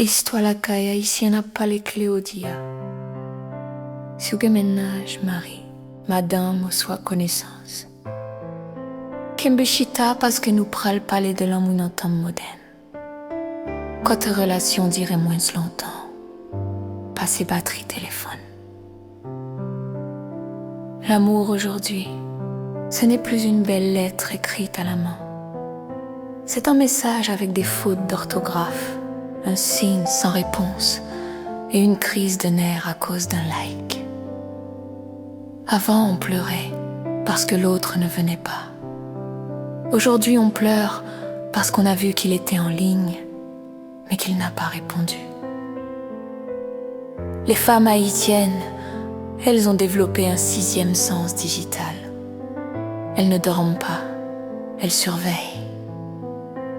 Isto la caia haïtienne pas les clés au dia. Si vous ménage, Marie, madame ou soit connaissance. Kembeshita parce que nous pral parler de l'amour en temps moderne. Côté relation dirait moins longtemps. Passer batterie téléphone. L'amour aujourd'hui, ce n'est plus une belle lettre écrite à la main. C'est un message avec des fautes d'orthographe, un signe sans réponse et une crise de nerfs à cause d'un like. Avant, on pleurait parce que l'autre ne venait pas. Aujourd'hui, on pleure parce qu'on a vu qu'il était en ligne, mais qu'il n'a pas répondu. Les femmes haïtiennes, elles ont développé un 6e sens digital. Elles ne dorment pas, elles surveillent.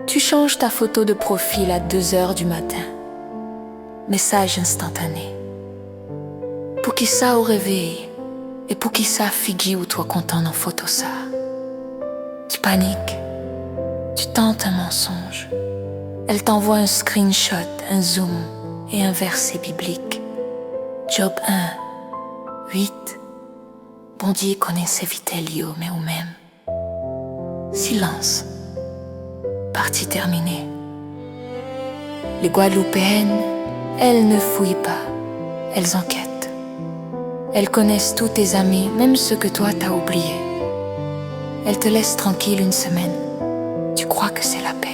Tu changes ta photo de profil à 2h du matin. Message instantané. Pour qui ça au réveil et pour qui ça figure ou toi content en photo ça. Tu paniques, tu tentes un mensonge. Elle t'envoie un screenshot, un zoom et un verset biblique. Job 1, 8. Bon Dieu connaissait vite Elio, mais ou même. Silence. Partie terminée. Les Guadeloupéennes, elles ne fouillent pas, elles enquêtent. Elles connaissent tous tes amis, même ceux que toi t'as oubliés. Elles te laissent tranquille une semaine. Tu crois que c'est la paix.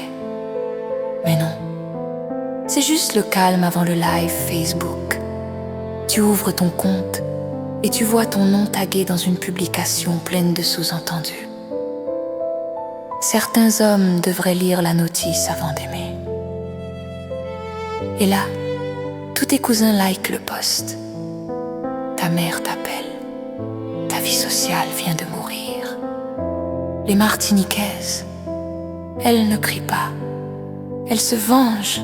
Mais non. C'est juste le calme avant le live Facebook. Tu ouvres ton compte et tu vois ton nom tagué dans une publication pleine de sous-entendus. Certains hommes devraient lire la notice avant d'aimer. Et là, tous tes cousins likent le post. Ta mère t'appelle. Ta vie sociale vient de mourir. Les Martiniquaises, elles ne crient pas. Elles se vengent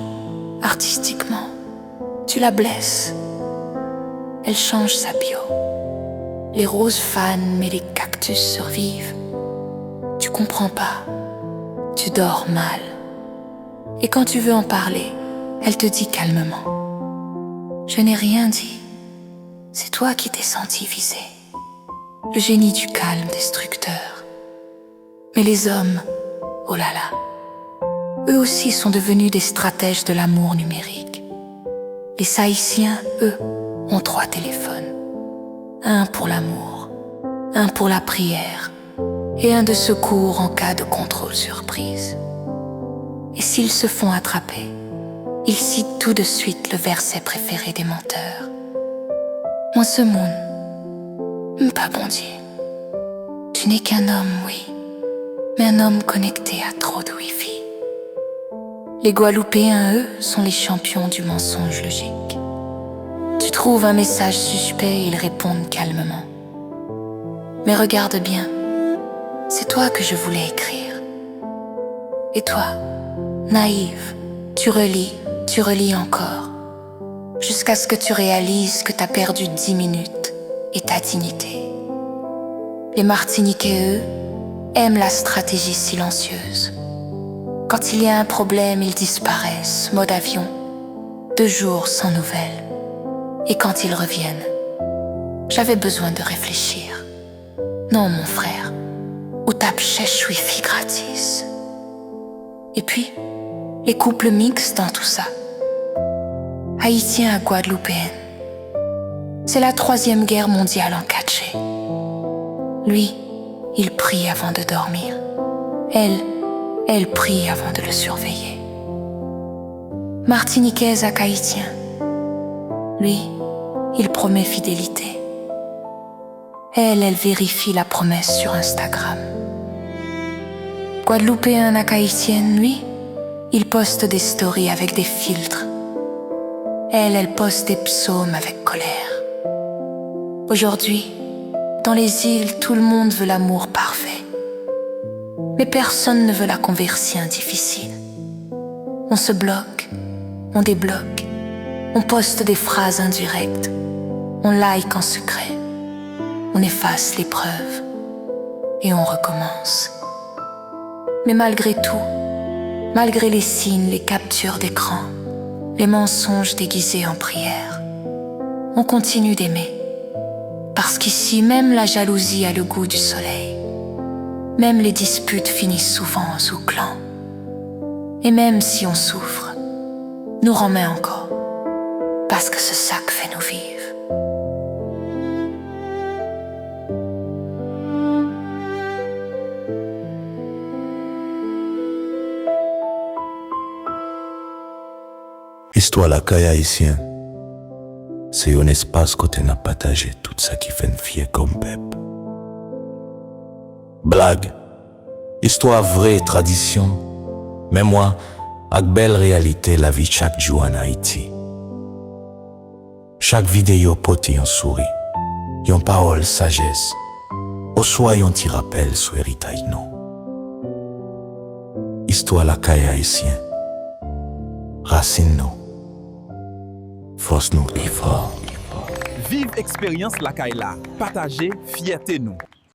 artistiquement. Tu la blesses. Elle change sa bio. Les roses fanent mais les cactus survivent. Tu comprends pas. Tu dors mal. Et quand tu veux en parler, elle te dit calmement. Je n'ai rien dit. C'est toi qui t'es senti visé. Le génie du calme destructeur. Mais les hommes, oh là là, eux aussi sont devenus des stratèges de l'amour numérique. Les Haïtiens, eux, ont 3 téléphones. Un pour l'amour, un pour la prière et un de secours en cas de contrôle surprise. Et s'ils se font attraper, ils citent tout de suite le verset préféré des menteurs. Moi ce monde, pas bon Dieu. Tu n'es qu'un homme, oui, mais un homme connecté à trop de Wi-Fi. Les Guadeloupéens, eux, sont les champions du mensonge logique. Tu trouves un message suspect et ils répondent calmement. Mais regarde bien, c'est toi que je voulais écrire. Et toi, naïve, tu relis encore, jusqu'à ce que tu réalises que t'as perdu 10 minutes et ta dignité. Les Martiniquais, eux, aiment la stratégie silencieuse. Quand il y a un problème, ils disparaissent, mode avion, 2 jours sans nouvelles. Et quand ils reviennent, j'avais besoin de réfléchir. Non, mon frère, ou tape chèche Wi-Fi gratis. Et puis, les couples mixtes dans tout ça. Haïtiens à Guadeloupéenne. C'est la 3e guerre mondiale en 4G. Lui, il prie avant de dormir. Elle prie avant de le surveiller. Martiniquaise à Haïtien. Lui, il promet fidélité. Elle vérifie la promesse sur Instagram. Guadeloupéen à Haïtienne, lui, il poste des stories avec des filtres. Elle poste des psaumes avec colère. Aujourd'hui, dans les îles, tout le monde veut l'amour parfait. Mais personne ne veut la conversion difficile. On se bloque, on débloque, on poste des phrases indirectes, on like en secret, on efface les preuves et on recommence. Mais malgré tout, malgré les signes, les captures d'écran, les mensonges déguisés en prière. On continue d'aimer, parce qu'ici même la jalousie a le goût du soleil. Même les disputes finissent souvent en zouclant. Et même si on souffre, nous remet encore, parce que c'est ça que fait nous vivre. Histoire la caille haïtien, c'est un espace côté n'a partagé tout ça qui fait une fier comme peuple. Blague, histoire vraie tradition, mémoire, avec belle réalité la vie chaque jour en Haïti. Chaque vidéo porte un sourire, une parole sagesse, au soit un petit rappel sur héritage non. Histoire la caille haïtien, racine nous. Force nous plus fort. Vive expérience la Kaila. Partager fierté nous.